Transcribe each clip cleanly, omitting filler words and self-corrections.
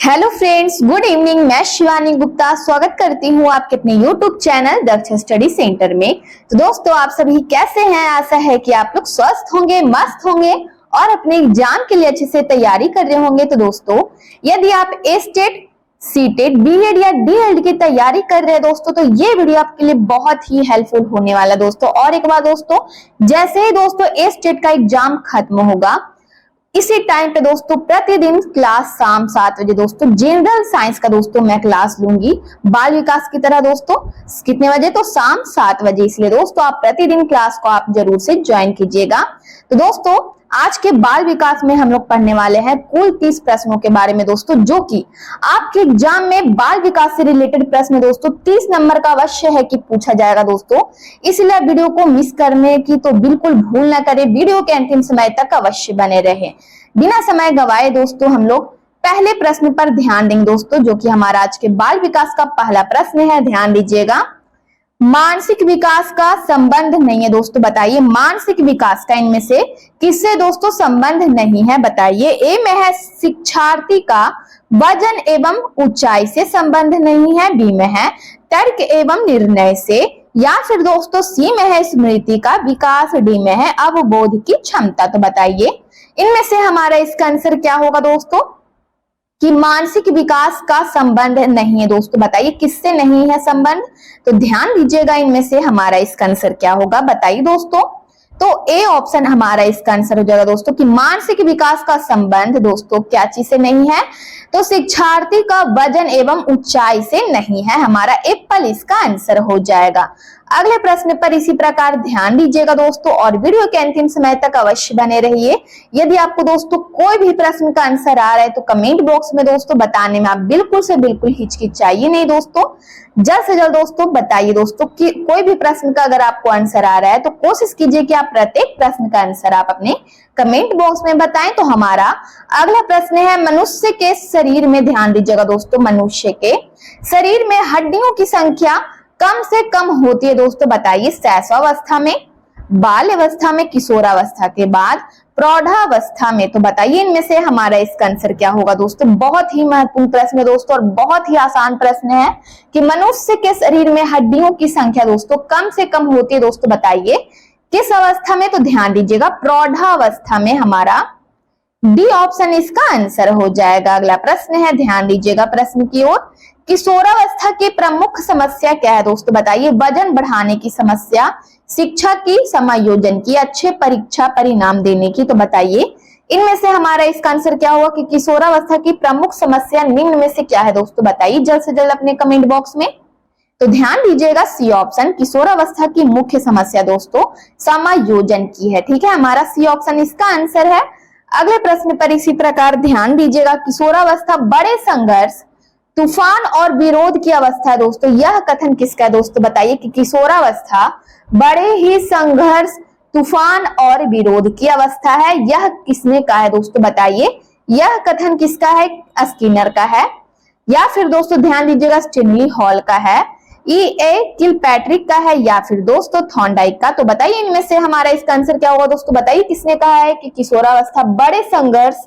Hello friends, good evening. मैं शिवानी गुप्ता स्वागत करती हूँ आपके अपने यूट्यूब चैनल दक्ष स्टडी सेंटर में। तो दोस्तों, आप सभी कैसे हैं? आशा है कि आप लोग स्वस्थ होंगे, मस्त होंगे और अपने एग्जाम के लिए अच्छे से तैयारी कर रहे होंगे। तो दोस्तों, यदि आप ए स्टेट, सी टेट, बीएड या डीएड की तैयारी कर रहे हैं दोस्तों, तो ये वीडियो आपके लिए बहुत ही हेल्पफुल होने वाला दोस्तों। और एक बार दोस्तों, जैसे ही दोस्तों ए स्टेट का एग्जाम खत्म होगा, इसी टाइम पे दोस्तों प्रतिदिन क्लास शाम 7 बजे दोस्तों जनरल साइंस का दोस्तों मैं क्लास लूंगी बाल विकास की तरह दोस्तों। कितने बजे? तो शाम 7 बजे। इसलिए दोस्तों आप प्रतिदिन क्लास को आप जरूर से ज्वाइन कीजिएगा। तो दोस्तों, आज के बाल विकास में हम लोग पढ़ने वाले हैं कुल 30 प्रश्नों के बारे में दोस्तों, जो कि आपके एग्जाम में बाल विकास से रिलेटेड प्रश्न दोस्तों 30 नंबर का अवश्य है कि पूछा जाएगा दोस्तों। इसलिए वीडियो को मिस करने की तो बिल्कुल भूल ना करें, वीडियो के अंतिम समय तक अवश्य बने रहे। बिना समय गवाए दोस्तों हम लोग पहले प्रश्न पर ध्यान देंगे दोस्तों, जो कि हमारा आज के बाल विकास का पहला प्रश्न है। ध्यान दीजिएगा। मानसिक विकास का संबंध नहीं है दोस्तों, बताइए मानसिक विकास का इनमें से किससे दोस्तों संबंध नहीं है? बताइए। ए में है शिक्षार्थी का वजन एवं ऊंचाई से संबंध नहीं है, बी में है तर्क एवं निर्णय से, या फिर दोस्तों सी में है स्मृति का विकास, डी में है अवबोध की क्षमता। तो बताइए इनमें से हमारा इसका आंसर क्या होगा दोस्तों? कि मानसिक विकास का संबंध नहीं है दोस्तों। बताइए किससे नहीं है संबंध? तो ध्यान दीजिएगा, इनमें से हमारा इसका आंसर क्या होगा? बताइए दोस्तों। तो ए ऑप्शन हमारा इसका आंसर हो जाएगा दोस्तों कि मानसिक विकास का संबंध दोस्तों क्या चीज से नहीं है? तो शिक्षार्थी का वजन एवं ऊंचाई से नहीं है। हमारा एप्पल इसका आंसर हो जाएगा। अगले प्रश्न पर इसी प्रकार ध्यान दीजिएगा दोस्तों और वीडियो के अंतिम समय तक अवश्य बने रहिए। यदि आपको दोस्तों कोई भी प्रश्न का आंसर आ रहा है तो कमेंट बॉक्स में दोस्तों बताने में आप बिल्कुल से बिल्कुल हिचकिचाइए नहीं दोस्तों। जल्द से जल्द दोस्तों बताइए दोस्तों कि कोई भी प्रश्न का अगर आपको आंसर आ रहा है तो कोशिश कीजिए कि आप प्रत्येक प्रश्न का आंसर आप अपने कमेंट बॉक्स में बताएं। तो हमारा अगला प्रश्न है मनुष्य के शरीर में। ध्यान दीजिएगा दोस्तों, मनुष्य के शरीर में हड्डियों की संख्या कम से कम होती है दोस्तों। बताइए शैशवावस्था में, बाल अवस्था में, किशोरावस्था के बाद, प्रौढ़ावस्था में। तो बताइए इनमें से हमारा इसका आंसर क्या होगा दोस्तों? बहुत ही महत्वपूर्ण प्रश्न है दोस्तों और बहुत ही आसान प्रश्न है कि मनुष्य के शरीर में हड्डियों की संख्या दोस्तों कम से कम होती है दोस्तों। बताइए किस अवस्था में? तो ध्यान दीजिएगा प्रौढ़ावस्था में। हमारा डी ऑप्शन इसका आंसर हो जाएगा। अगला प्रश्न है, ध्यान दीजिएगा प्रश्न की ओर। किशोरावस्था की प्रमुख समस्या क्या है दोस्तों? बताइए वजन बढ़ाने की समस्या, शिक्षा की, समायोजन की, अच्छे परीक्षा परिणाम देने की। तो बताइए इनमें से हमारा इसका आंसर क्या होगा कि किशोरावस्था की प्रमुख समस्या निम्न में से क्या है दोस्तों? बताइए जल्द से जल्द अपने कमेंट बॉक्स में। तो ध्यान दीजिएगा सी ऑप्शन, किशोरावस्था की मुख्य समस्या दोस्तों समायोजन की है। ठीक है, हमारा सी ऑप्शन इसका आंसर है। अगले प्रश्न पर इसी प्रकार ध्यान दीजिएगा। किशोरावस्था बड़े संघर्ष, तूफान और विरोध की अवस्था है दोस्तों। यह कथन किसका है दोस्तों? बताइए कि किशोरावस्था बड़े ही संघर्ष, तूफान और विरोध की अवस्था है। यह किसने कहा है दोस्तों? बताइए यह कथन किसका है? स्किनर का है, या फिर दोस्तों ध्यान दीजिएगा स्टेनली हॉल का है, E.A. किलपैट्रिक का है, या फिर दोस्तों थॉर्नडाइक का। तो बताइए इनमें से हमारा इसका आंसर क्या होगा दोस्तों? बताइए किसने कहा है कि किशोरावस्था बड़े संघर्ष,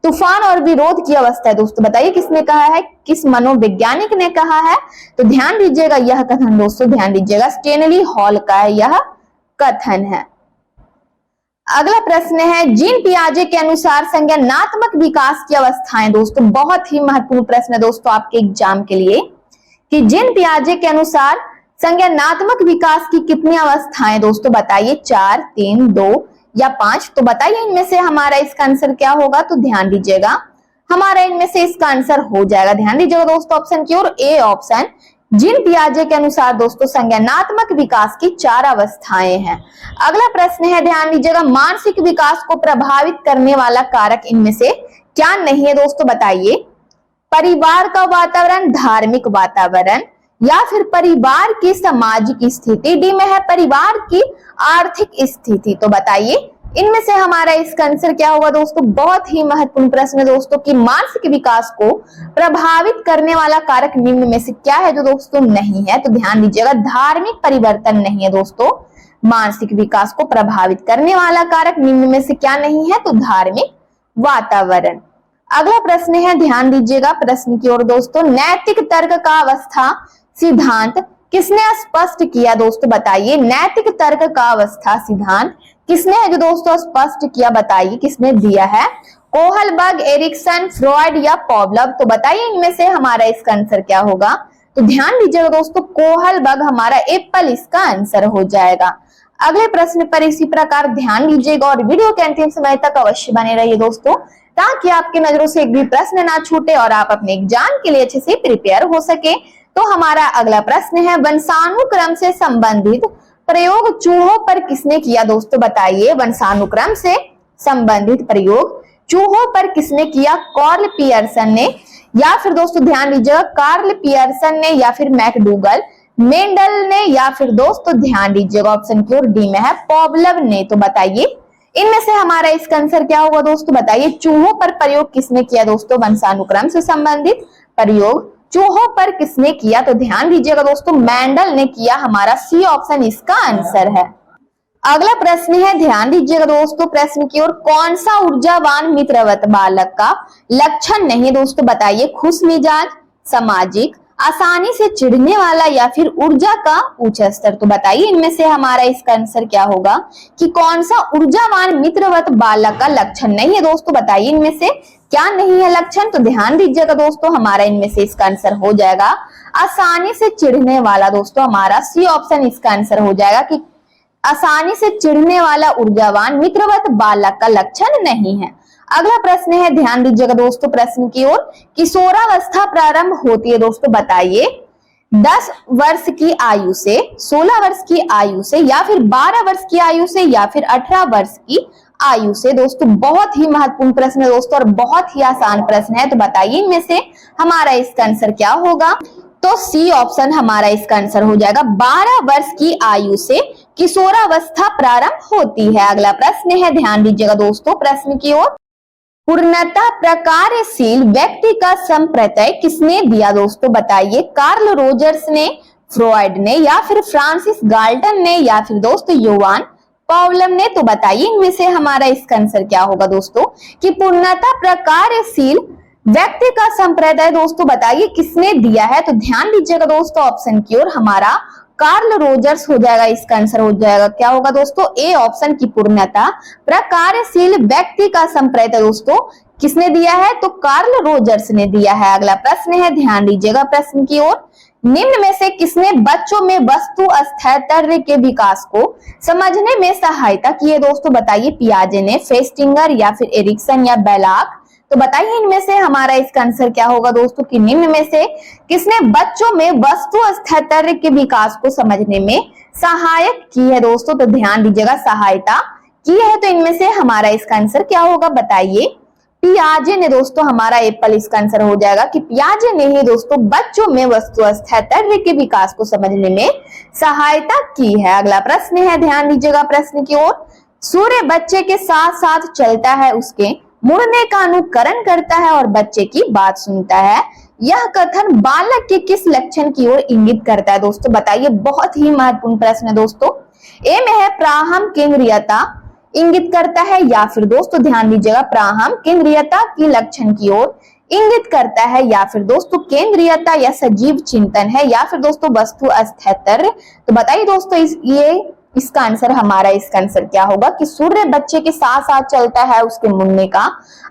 तूफान और विरोध की अवस्था है दोस्तों? बताइए किसने कहा है? किस मनोवैज्ञानिक ने कहा है? तो ध्यान दीजिएगा यह कथन दोस्तों, ध्यान दीजिएगा स्टेनली हॉल का है यह कथन है। अगला प्रश्न है, जीन पियाजे के अनुसार संज्ञानात्मक विकास की अवस्थाएं दोस्तों। बहुत ही महत्वपूर्ण प्रश्न है दोस्तों आपके एग्जाम के लिए कि जीन पियाजे के अनुसार संज्ञानात्मक विकास की कितनी अवस्थाएं दोस्तों? बताइए 4, 3, 2 या 5। तो बताइए इनमें से हमारा इसका आंसर क्या होगा? तो ध्यान दीजिएगा हमारा इनमें से इसका आंसर हो जाएगा। ध्यान दीजिएगा दोस्तों ऑप्शन की ओर, ए ऑप्शन। जीन पियाजे के अनुसार दोस्तों संज्ञानात्मक विकास की 4 अवस्थाएं हैं। अगला प्रश्न है, ध्यान दीजिएगा मानसिक विकास को प्रभावित करने वाला कारक इनमें से क्या नहीं है दोस्तों? बताइए परिवार का वातावरण, धार्मिक वातावरण, या फिर परिवार की सामाजिक स्थिति, डी में है परिवार की आर्थिक स्थिति। तो बताइए इनमें से हमारा इसका आंसर क्या होगा दोस्तों? बहुत ही महत्वपूर्ण प्रश्न है दोस्तों कि मानसिक विकास को प्रभावित करने वाला कारक निम्न में से क्या है जो दोस्तों नहीं है? तो ध्यान दीजिएगा धार्मिक परिवर्तन नहीं है दोस्तों। मानसिक विकास को प्रभावित करने वाला कारक निम्न में से क्या नहीं है? तो धार्मिक वातावरण। अगला प्रश्न है, ध्यान दीजिएगा प्रश्न की ओर दोस्तों। नैतिक तर्क का अवस्था सिद्धांत किसने स्पष्ट किया दोस्तों, बताइए। नैतिक तर्क का अवस्था सिद्धांत किसने है जो दोस्तों स्पष्ट किया, बताइए किसने दिया है। कोहलबर्ग, एरिक्सन, फ्रॉयड या पॉवलव। तो बताइए इनमें से हमारा इसका आंसर क्या होगा। तो ध्यान दीजिएगा दोस्तों, कोहलबर्ग हमारा एप्पल इसका आंसर हो जाएगा। अगले प्रश्न पर इसी प्रकार ध्यान दीजिएगा और वीडियो के अंतिम समय तक अवश्य बने रहिए दोस्तों, ताकि आपकी नजरों से एक भी प्रश्न ना छूटे और आप अपने एग्जाम के लिए अच्छे से प्रिपेयर हो सके। तो हमारा अगला प्रश्न है, वंशानुक्रम से संबंधित प्रयोग चूहों पर किसने किया दोस्तों, बताइए। वंशानुक्रम से संबंधित प्रयोग चूहों पर किसने किया। कार्ल पियर्सन ने, या फिर दोस्तों ध्यान दीजिएगा कार्ल पियर्सन ने, या फिर मैकडूगल, मेंडल ने, या फिर दोस्तों ध्यान दीजिएगा ऑप्शन की ओर डी में है पॉवलव ने। तो बताइए इनमें से हमारा इसका आंसर क्या होगा दोस्तों, बताइए। चूहों पर प्रयोग किसने किया दोस्तों, वंशानुक्रम से संबंधित प्रयोग चूहों पर किसने किया। तो ध्यान दीजिएगा दोस्तों मेंडल ने किया, हमारा सी ऑप्शन इसका आंसर है। अगला प्रश्न है, ध्यान दीजिएगा दोस्तों प्रश्न की ओर। कौन सा ऊर्जावान मित्रवत बालक का लक्षण नहीं है दोस्तों, बताइए। खुश मिजाज, सामाजिक, आसानी से चिढ़ने वाला, या फिर ऊर्जा का उच्च स्तर। तो बताइए इनमें से हमारा इसका आंसर क्या होगा कि कौन सा ऊर्जावान मित्रवत बालक का लक्षण नहीं है दोस्तों, बताइए इनमें से क्या नहीं है लक्षण। तो ध्यान दीजिएगा दोस्तों हमारा इनमें से इसका आंसर हो जाएगा आसानी से चिढ़ने वाला। दोस्तों हमारा सी ऑप्शन इसका आंसर हो जाएगा कि आसानी से चिढ़ने वाला ऊर्जावान मित्रवत बालक का लक्षण नहीं है। अगला प्रश्न है, ध्यान दीजिएगा दोस्तों प्रश्न की ओर। किशोरावस्था प्रारंभ होती है दोस्तों, बताइए। 10 वर्ष की आयु से, 16 वर्ष की आयु से, या फिर 12 वर्ष की आयु से, या फिर 18 वर्ष की आयु से। दोस्तों बहुत ही महत्वपूर्ण प्रश्न है दोस्तों और बहुत ही आसान प्रश्न है। तो बताइए इनमें से हमारा इसका आंसर क्या होगा। तो सी ऑप्शन हमारा इसका आंसर हो जाएगा 12 वर्ष की आयु से किशोरावस्था प्रारंभ होती है। अगला प्रश्न है, ध्यान दीजिएगा दोस्तों प्रश्न की ओर। पूर्णतः प्रकारशील व्यक्ति का संप्रत्यय किसने दिया दोस्तों, बताइए। कार्ल रोजर्स ने, फ्रॉयड ने, या फिर फ्रांसिस गाल्टन ने, या फिर दोस्तों योहान पॉवलव ने। तो बताइए इनमें से हमारा इसका आंसर क्या होगा दोस्तों कि पूर्णतः प्रकारशील व्यक्ति का संप्रदाय दोस्तों बताइए किसने दिया है। तो ध्यान दीजिएगा दोस्तों ऑप्शन की ओर, हमारा कार्ल रोजर्स हो जाएगा, इसका आंसर हो जाएगा क्या होगा दोस्तों ए ऑप्शन की पूर्णतः प्रकारशील व्यक्ति का संप्रदाय दोस्तों किसने दिया है, तो कार्ल रोजर्स ने दिया है। अगला प्रश्न है, ध्यान दीजिएगा प्रश्न की ओर। निम्न में से किसने बच्चों में वस्तु स्थैर्य के विकास को समझने में सहायता की है दोस्तों, बताइए। पियाजे ने, फेस्टिंगर, या फिर एरिक्सन, या बेलाक। तो बताइए इनमें से हमारा इसका आंसर क्या होगा दोस्तों कि निम्न में से किसने बच्चों में वस्तु स्थैर्य के विकास को समझने में सहायक की है दोस्तों। तो ध्यान दीजिएगा सहायता की है, तो इनमें से हमारा इसका आंसर क्या होगा बताइए। पियाजे ने दोस्तों, हमारा एप्पल इसका आंसर हो जाएगा कि पियाजे ने ही दोस्तों बच्चों में वस्तु स्थैर्य के विकास को समझने में सहायता की है। अगला प्रश्न है, ध्यान दीजिएगा प्रश्न की ओर। सूर्य बच्चे के साथ साथ चलता है, उसके मुड़ने का अनुकरण करता है और बच्चे की बात सुनता है। यह कथन बालक के किस लक्षण की ओर इंगित करता है दोस्तों, बताइए। बहुत ही महत्वपूर्ण प्रश्न है दोस्तों। ए में है प्राहम केंद्रीयता इंगित करता है, या फिर दोस्तों ध्यान दीजिएगा प्राहम केंद्रीयता की लक्षण की ओर इंगित करता है, या फिर दोस्तों केंद्रीयता या सजीव चिंतन है, या फिर दोस्तों वस्तु स्थैर्य। तो बताइए दोस्तों इसका आंसर हमारा इसका आंसर क्या होगा कि सूर्य बच्चे के साथ साथ चलता है, उसके मुड़ने का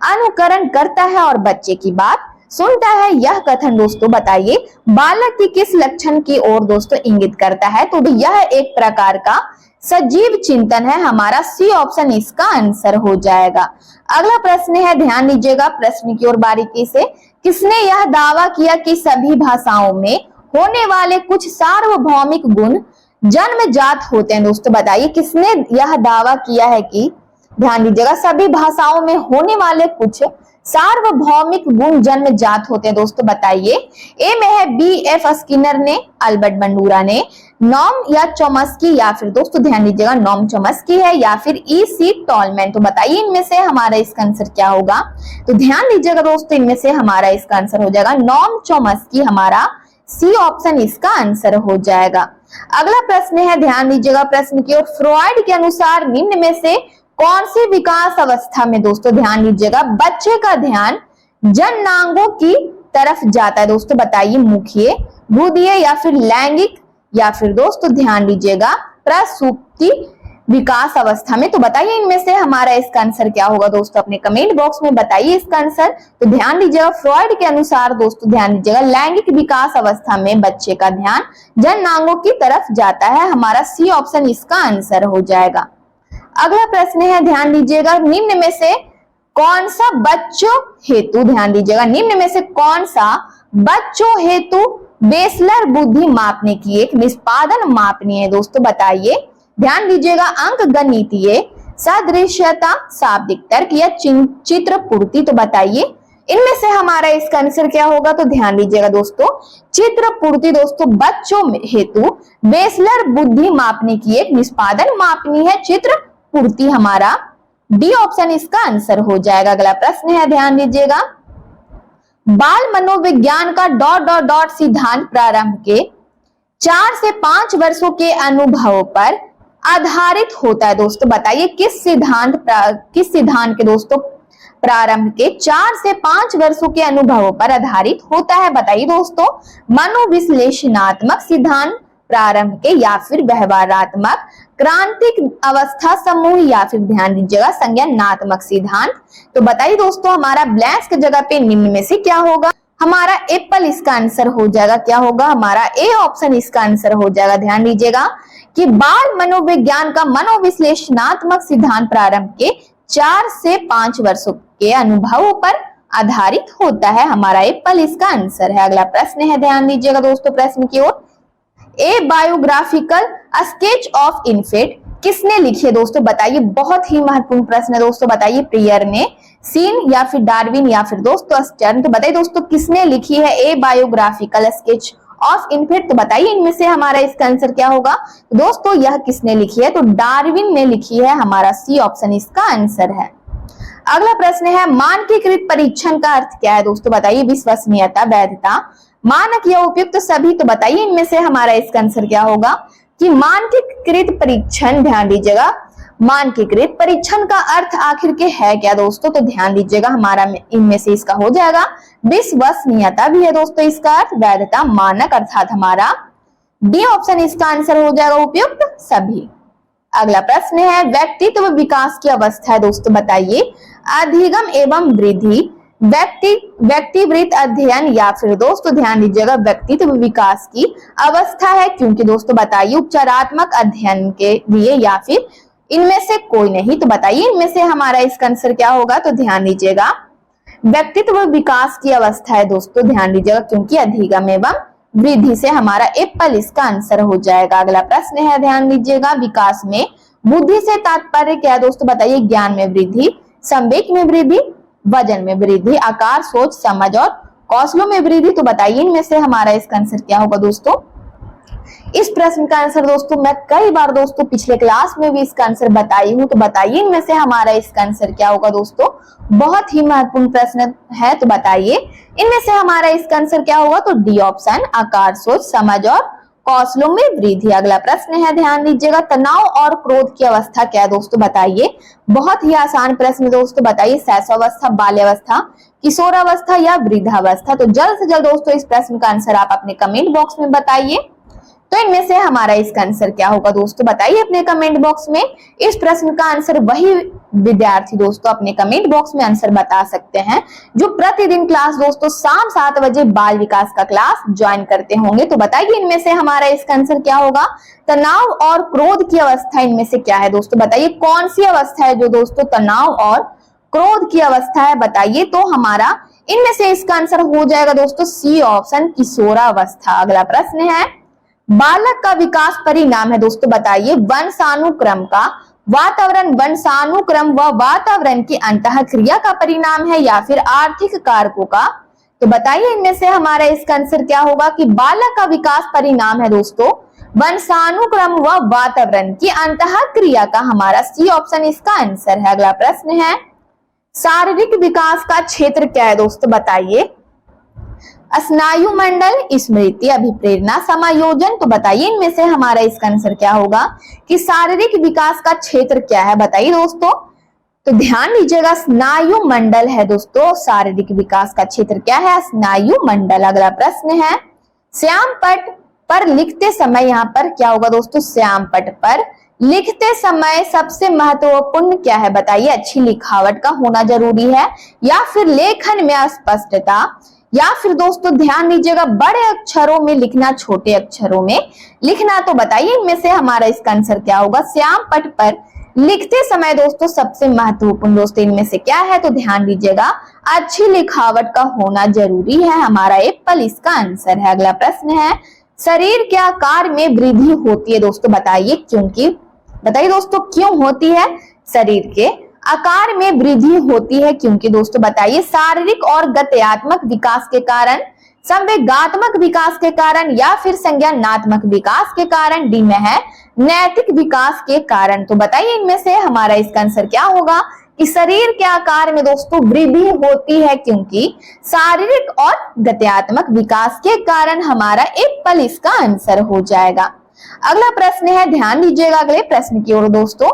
अनुकरण करता है और बच्चे की बात सुनता है। यह कथन दोस्तों बताइए बालक की किस लक्षण की ओर दोस्तों इंगित करता है, तो यह एक प्रकार का सजीव चिंतन है। हमारा सी ऑप्शन इसका आंसर हो जाएगा। अगला प्रश्न है, ध्यान दीजिएगा प्रश्न की ओर बारीकी से। किसने यह दावा किया कि सभी भाषाओं में होने वाले कुछ सार्वभौमिक गुण जन्मजात होते हैं दोस्तों, बताइए किसने यह दावा किया है कि ध्यान दीजिएगा सभी भाषाओं में होने वाले कुछ सार्वभौमिक गुण जन्मजात होते हैं दोस्तों, बताइए। ए में है B.F. स्किनर ने, अल्बर्ट बंडूरा ने, नॉम या चॉम्स्की, या फिर दोस्तों ध्यान दीजिएगा नॉम चॉम्स्की है, या फिर E.C. टॉलमैन। तो बताइए इनमें से हमारा इसका आंसर क्या होगा। तो ध्यान दीजिएगा दोस्तों इनमें से हमारा इसका आंसर हो जाएगा नॉम चॉम्स्की, हमारा सी ऑप्शन इसका आंसर हो जाएगा। अगला प्रश्न है, ध्यान दीजिएगा प्रश्न की ओर। फ्रॉयड के अनुसार निम्न में से कौन सी विकास अवस्था में दोस्तों ध्यान दीजिएगा बच्चे का ध्यान जननांगों की तरफ जाता है दोस्तों, बताइए मुखीय, गुदीय या फिर लैंगिक या फिर दोस्तों ध्यान दीजिएगा प्रसूति विकास अवस्था में। तो बताइए इनमें से हमारा इसका आंसर क्या होगा दोस्तों, अपने कमेंट बॉक्स में बताइए इसका आंसर। तो ध्यान दीजिएगा फ्रॉइड के अनुसार दोस्तों, ध्यान दीजिएगा लैंगिक विकास अवस्था में बच्चे का ध्यान जननांगों की तरफ जाता है। हमारा सी ऑप्शन इसका आंसर हो जाएगा। अगला प्रश्न है, ध्यान दीजिएगा निम्न में से कौन सा बच्चों हेतु, ध्यान दीजिएगा निम्न में से कौन सा बच्चों हेतु बेसलर बुद्धि मापने की एक निष्पादन मापनी है दोस्तों, बताइए। ध्यान दीजिएगा अंक गणितीय, सदृश्यता, शाब्दिक तर्क या चित्र पूर्ति। तो बताइए इनमें से हमारा इसका आंसर क्या होगा। तो ध्यान दीजिएगा दोस्तों चित्र पूर्ति दोस्तों बच्चों हेतु बेसलर बुद्धि मापने की एक निष्पादन मापनी है चित्र पूर्ति। हमारा डी ऑप्शन इसका आंसर हो जाएगा। अगला प्रश्न है, ध्यान दीजिएगा बाल मनोविज्ञान का ... सिद्धांत प्रारंभ के 4 से 5 वर्षों के अनुभव पर आधारित होता है दोस्तों, बताइए किस सिद्धांत के दोस्तों प्रारंभ के 4 से 5 वर्षों के अनुभवों पर आधारित होता है। बताइए दोस्तों मनोविश्लेषणात्मक सिद्धांत प्रारंभ के या फिर व्यवहारात्मक क्रांतिक अवस्था समूह या फिर ध्यान दीजिएगा संज्ञानात्मक सिद्धांत। तो बताइए दोस्तों हमारा ब्लैंक्स की जगह पे निम्न में से क्या होगा। हमारा एप्पल इसका आंसर हो जाएगा। क्या होगा, हमारा ए ऑप्शन इसका आंसर हो जाएगा। ध्यान दीजिएगा कि बाल मनोविज्ञान का मनोविश्लेषणात्मक सिद्धांत प्रारंभ के 4 से 5 वर्षों के अनुभवों पर आधारित होता है। हमारा एप्पल इसका आंसर है। अगला प्रश्न है, ध्यान दीजिएगा दोस्तों प्रश्न की ओर। ए बायोग्राफिकल स्केच ऑफ इन्फेंट किसने लिखी है दोस्तों, बताइए। बहुत ही महत्वपूर्ण प्रश्न है दोस्तों, बताइए प्रियर ने, सीन या फिर डार्विन या फिर दोस्तों स्टर्न। तो बताइए दोस्तों किसने लिखी है ए बायोग्राफिकल स्केच ऑफ इन्फेंट। तो बताइए इनमें से हमारा इसका आंसर क्या होगा। तो दोस्तों यह किसने लिखी है, तो डार्विन ने लिखी है। हमारा सी ऑप्शन इसका आंसर है। अगला प्रश्न है मानकीकृत परीक्षण का अर्थ क्या है दोस्तों, बताइए। विश्वसनीयता, वैधता, मानक या उपयुक्त सभी। तो बताइए इनमें से हमारा इसका आंसर क्या होगा कि मानकीकृत परीक्षण, ध्यान दीजिएगा मानकीकृत परीक्षण का अर्थ आखिर के है क्या दोस्तों। तो ध्यान दीजिएगा हमारा इनमें से इसका हो जाएगा विश्वसनीयता भी है दोस्तों इसका अर्थ, वैधता, मानक अर्थात हमारा डी ऑप्शन इसका आंसर हो जाएगा उपयुक्त सभी। अगला प्रश्न है व्यक्तित्व विकास की अवस्था है दोस्तों, बताइए। अधिगम एवं वृद्धि, व्यक्तिवृत्त अध्ययन या फिर दोस्तों ध्यान दीजिएगा व्यक्तित्व विकास की अवस्था है, क्योंकि दोस्तों बताइए उपचारात्मक अध्ययन के लिए या फिर इनमें से कोई नहीं। तो बताइए इनमें से हमारा इसका आंसर क्या होगा। तो ध्यान दीजिएगा व्यक्तित्व विकास की अवस्था है दोस्तों, ध्यान दीजिएगा क्योंकि अधिगम एवं वृद्धि से हमारा एप्पल इसका आंसर हो जाएगा। अगला प्रश्न है, ध्यान दीजिएगा विकास में बुद्धि से तात्पर्य क्या है दोस्तों, बताइए। ज्ञान में वृद्धि, संवेग में वृद्धि, वजन में वृद्धि, आकार, सोच, समझ और कौशलों में वृद्धि। तो बताइए इनमें से हमारा इसका आंसर क्या होगा दोस्तों। इस प्रश्न का आंसर दोस्तों मैं कई बार दोस्तों पिछले क्लास में भी इसका आंसर बताई हूं। तो बताइए इनमें से हमारा इसका आंसर क्या होगा दोस्तों। बहुत ही महत्वपूर्ण प्रश्न है, तो बताइए इनमें से हमारा इसका आंसर क्या होगा। तो डी ऑप्शन, आकार, सोच, समझ और कौशलों में वृद्धि। अगला प्रश्न है, ध्यान दीजिएगा तनाव और क्रोध की अवस्था क्या है दोस्तों, बताइए। बहुत ही आसान प्रश्न दोस्तों, बताइए शैशवावस्था, बाल्यावस्था, किशोरावस्था या वृद्धावस्था। तो जल्द से जल्द दोस्तों इस प्रश्न का आंसर आप अपने कमेंट बॉक्स में बताइए। तो इनमें से हमारा इसका आंसर क्या होगा दोस्तों, बताइए अपने कमेंट बॉक्स में। इस प्रश्न का आंसर वही विद्यार्थी दोस्तों अपने कमेंट बॉक्स में आंसर बता सकते हैं जो प्रतिदिन क्लास दोस्तों शाम 7 बजे बाल विकास का क्लास ज्वाइन करते होंगे। तो बताइए इनमें से हमारा इसका आंसर क्या होगा। तनाव और क्रोध की अवस्था इनमें से क्या है दोस्तों, बताइए कौन सी अवस्था है जो दोस्तों तनाव और क्रोध की अवस्था है, बताइए। तो हमारा इनमें से इसका आंसर हो जाएगा दोस्तों सी ऑप्शन, किशोरावस्था। अगला प्रश्न है बालक का विकास परिणाम है दोस्तों, बताइए। वंशानुक्रम का, वातावरण, वंशानुक्रम व वातावरण की अंतःक्रिया का परिणाम है या फिर आर्थिक कारकों का। तो बताइए इनमें से हमारा इसका आंसर क्या होगा कि बालक का विकास परिणाम है दोस्तों वंशानुक्रम व वातावरण की अंतःक्रिया का। हमारा सी ऑप्शन इसका आंसर है। अगला प्रश्न है शारीरिक विकास का क्षेत्र क्या है दोस्तों, बताइए। स्नायु मंडल, स्मृति, अभिप्रेरणा, समायोजन। तो बताइए इनमें से हमारा इसका आंसर क्या होगा कि शारीरिक विकास का क्षेत्र क्या है, बताइए दोस्तों। तो ध्यान दीजिएगा स्नायु मंडल है दोस्तों, शारीरिक विकास का क्षेत्र क्या है, स्नायु मंडल। अगला प्रश्न है श्याम पट पर लिखते समय, यहाँ पर क्या होगा दोस्तों, श्याम पट पर लिखते समय सबसे महत्वपूर्ण क्या है बताइए, अच्छी लिखावट का होना जरूरी है, या फिर लेखन में स्पष्टता, या फिर दोस्तों ध्यान दीजिएगा बड़े अक्षरों में लिखना, छोटे अक्षरों में लिखना। तो बताइए इनमें से हमारा इसका आंसर क्या होगा। श्याम पट पर लिखते समय दोस्तों सबसे महत्वपूर्ण दोस्तों इनमें से क्या है, तो ध्यान दीजिएगा अच्छी लिखावट का होना जरूरी है, हमारा एप्पल इसका आंसर है। अगला प्रश्न है शरीर के आकार में वृद्धि होती है दोस्तों, बताइए क्योंकि, बताइए दोस्तों क्यों होती है शरीर के आकार में वृद्धि होती है, क्योंकि दोस्तों बताइए शारीरिक और गत्यात्मक विकास के कारण, संवेगात्मक विकास के कारण, या फिर संज्ञानात्मक विकास के कारण, डी में है नैतिक विकास के कारण। तो बताइए इनमें से हमारा इसका आंसर क्या होगा कि शरीर के आकार में दोस्तों वृद्धि होती है क्योंकि शारीरिक और गत्यात्मक विकास के कारण, हमारा एप्पल इसका आंसर हो जाएगा। अगला प्रश्न है ध्यान दीजिएगा अगले प्रश्न की ओर दोस्तों,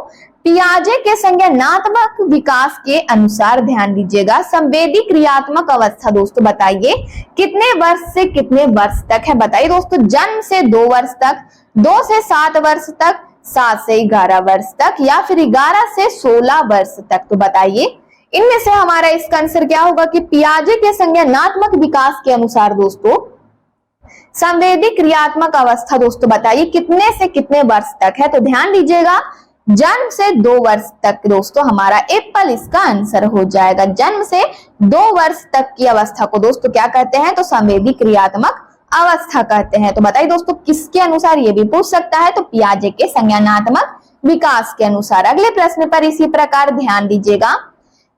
पियाजे के संज्ञानात्मक विकास के अनुसार ध्यान दीजिएगा संवेदी क्रियात्मक अवस्था दोस्तों बताइए कितने वर्ष से कितने वर्ष तक है, बताइए दोस्तों जन्म से 2 वर्ष तक, 2 से 7 वर्ष तक, 7 से 11 वर्ष तक, या फिर 11 से 16 वर्ष तक। तो बताइए इनमें से हमारा इसका आंसर क्या होगा कि पियाजे के संज्ञानात्मक विकास के अनुसार दोस्तों संवेदी क्रियात्मक अवस्था दोस्तों बताइए कितने से कितने वर्ष तक है। तो ध्यान दीजिएगा जन्म से 2 वर्ष तक दोस्तों हमारा एप्पल इसका आंसर हो जाएगा। जन्म से 2 वर्ष तक की अवस्था को दोस्तों क्या कहते हैं, तो संवेदी क्रियात्मक अवस्था कहते हैं। तो बताइए दोस्तों किसके अनुसार, ये भी पूछ सकता है, तो पियाजे के संज्ञानात्मक विकास के अनुसार। अगले प्रश्न पर इसी प्रकार ध्यान दीजिएगा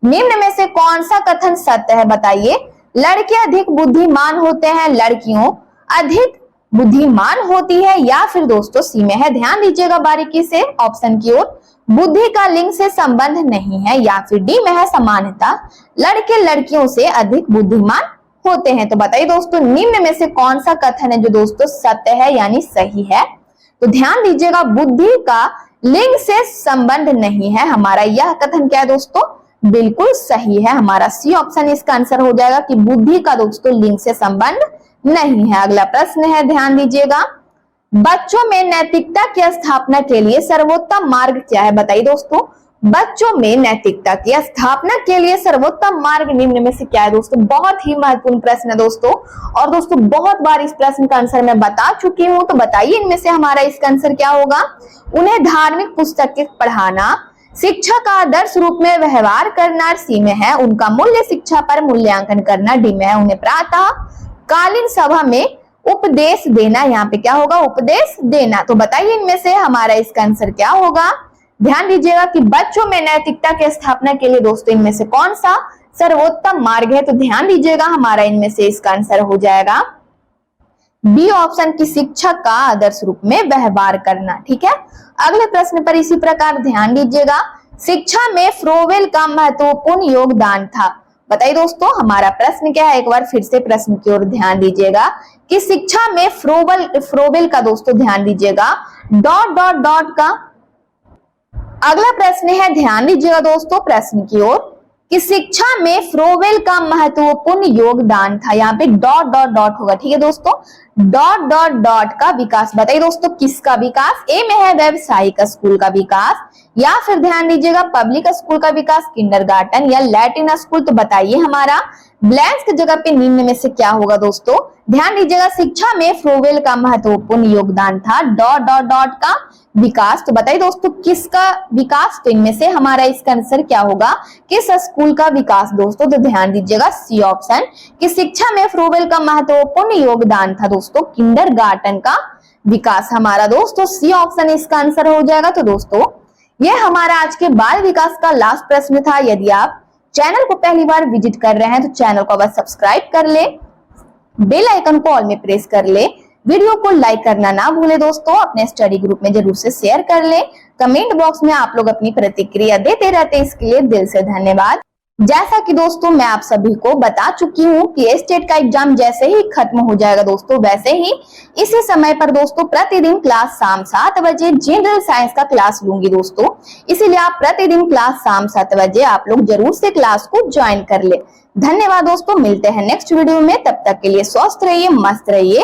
निम्न में से कौन सा कथन सत्य है बताइए, लड़के अधिक बुद्धिमान होते हैं, लड़कियों अधिक बुद्धिमान होती है, या फिर दोस्तों सी में है ध्यान दीजिएगा बारीकी से ऑप्शन की ओर, बुद्धि का लिंग से संबंध नहीं है, या फिर डी में है समानता, लड़के लड़कियों से अधिक बुद्धिमान होते हैं। तो बताइए दोस्तों निम्न में से कौन सा कथन है जो दोस्तों सत्य है यानी सही है। तो ध्यान दीजिएगा बुद्धि का लिंग से संबंध नहीं है, हमारा यह कथन क्या है दोस्तों, बिल्कुल सही है, हमारा सी ऑप्शन इसका आंसर हो जाएगा कि बुद्धि का दोस्तों लिंग से संबंध नहीं है। अगला प्रश्न है ध्यान दीजिएगा बच्चों में नैतिकता की स्थापना के लिए सर्वोत्तम मार्ग क्या है, बताइए दोस्तों बच्चों में नैतिकता की स्थापना के लिए सर्वोत्तम मार्ग निम्न में से क्या है दोस्तों। बहुत ही महत्वपूर्ण प्रश्न है दोस्तों, और दोस्तों बहुत बार इस प्रश्न का आंसर मैं बता चुकी हूँ। तो बताइए इनमें से हमारा इसका आंसर क्या होगा, उन्हें धार्मिक पुस्तकें पढ़ाना, शिक्षा का आदर्श रूप में व्यवहार करना, सी में है उनका मूल्य शिक्षा पर मूल्यांकन करना, डी में है उन्हें प्रातः कालीन सभा में उपदेश देना, यहाँ पे क्या होगा उपदेश देना। तो बताइए इनमें से हमारा इसका आंसर क्या होगा। ध्यान दीजिएगा कि बच्चों में नैतिकता की स्थापना के लिए दोस्तों इनमें से कौन सा सर्वोत्तम मार्ग है। तो ध्यान दीजिएगा हमारा इनमें से इसका आंसर हो जाएगा बी ऑप्शन की शिक्षा का आदर्श रूप में व्यवहार करना। ठीक है, अगले प्रश्न पर इसी प्रकार ध्यान दीजिएगा शिक्षा में फ्रोवेल का महत्वपूर्ण योगदान था, बताइए दोस्तों हमारा प्रश्न क्या है। एक बार फिर से प्रश्न की ओर ध्यान दीजिएगा कि शिक्षा में फ्रोवेल का दोस्तों ध्यान दीजिएगा डॉट डॉट डॉट का। अगला प्रश्न है ध्यान दीजिएगा दोस्तों प्रश्न की ओर कि शिक्षा में फ्रोवेल का महत्वपूर्ण योगदान था, यहाँ पे डॉट डॉट डॉट होगा। ठीक है दोस्तों, डॉट डॉट डॉट का विकास, बताइए दोस्तों किसका विकास, ए में है व्यावसायिक स्कूल का विकास, या फिर ध्यान दीजिएगा पब्लिक स्कूल का विकास, किंडरगार्टन या लैटिन स्कूल। तो बताइए हमारा ब्लैंक्स की जगह पे निम्न में से क्या होगा दोस्तों। ध्यान दीजिएगा शिक्षा में फ्रोवेल का महत्वपूर्ण योगदान था डॉट डॉट डॉट का विकास। तो बताइए दोस्तों किसका विकास, तो इनमें से हमारा इसका आंसर क्या होगा, किस स्कूल का विकास दोस्तों। तो ध्यान दीजिएगा सी ऑप्शन कि शिक्षा में फ्रोवेल का महत्वपूर्ण योगदान था दोस्तों किंडरगार्टन का विकास, हमारा दोस्तों सी ऑप्शन इसका आंसर हो जाएगा। तो दोस्तों ये हमारा आज के बाल विकास का लास्ट प्रश्न था। यदि आप चैनल को पहली बार विजिट कर रहे हैं तो चैनल को बस सब्सक्राइब कर ले, बेल आइकन को ऑल में प्रेस कर ले, वीडियो को लाइक करना ना भूले दोस्तों, अपने स्टडी ग्रुप में जरूर से शेयर कर ले। कमेंट बॉक्स में आप लोग अपनी प्रतिक्रिया देते रहते हैं, इसके लिए दिल से धन्यवाद। जैसा कि दोस्तों मैं आप सभी को बता चुकी हूँ कि स्टेट का एग्जाम जैसे ही खत्म हो जाएगा दोस्तों, वैसे ही इसी समय पर दोस्तों प्रतिदिन क्लास शाम 7 बजे जनरल साइंस का क्लास लूंगी दोस्तों। इसीलिए आप प्रतिदिन क्लास शाम 7 बजे आप लोग जरूर से क्लास को ज्वाइन कर ले। धन्यवाद दोस्तों, मिलते हैं नेक्स्ट वीडियो में। तब तक के लिए स्वस्थ रहिए, मस्त रहिए।